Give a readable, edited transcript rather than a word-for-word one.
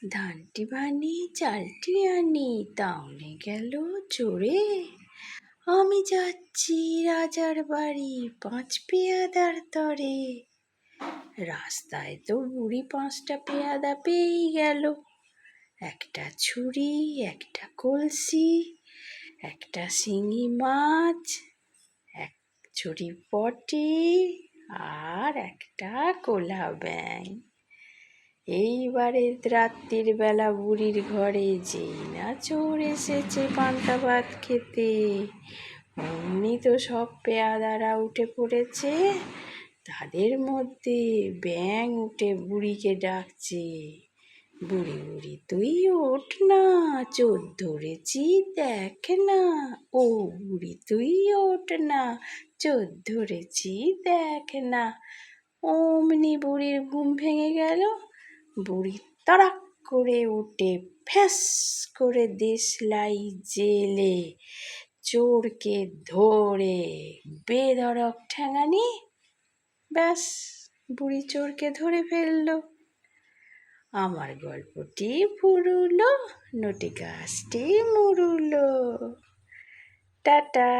ধানটি বানি চালটি আনি তাহলে গেল চড়ে। আমি যাচ্ছি রাজার বাড়ি 5 পেয়াদার তরে। রাস্তায় তো বুড়ি 5টা পেয়াদা পেয়েই গেল। একটা ছুরি, একটা কলসি, একটা শিঙি মাছ, এক ছুরি পটি আর একটা কোলা ব্যাঙ। এইবারে রাত্রির বেলা বুড়ির ঘরে যেই না চোর এসেছে পান্তা ভাত খেতে, অমনি তো সব পেয়াদারা উঠে পড়েছে। তাদের মধ্যে ব্যাঙ উঠে বুড়িকে ডাকছে, বুড়ি বুড়ি তুই ওঠ না, চোর ধরেছি দেখ না। ও বুড়ি তুই ওঠ না, চোর ধরেছি দেখ না। অমনি বুড়ির ঘুম ভেঙে গেল। বুড়ি তাড়াক করে উঠে ফ্যাস করে দেশলাই জেলে চোরকে ধরে বেধড়ক ঠ্যাঙানি। ব্যাস, বুড়ি চোরকে ধরে ফেললো। আমার গল্পটি ফুরুলো, নটি গাছটি মুড়ুলো। টাটা।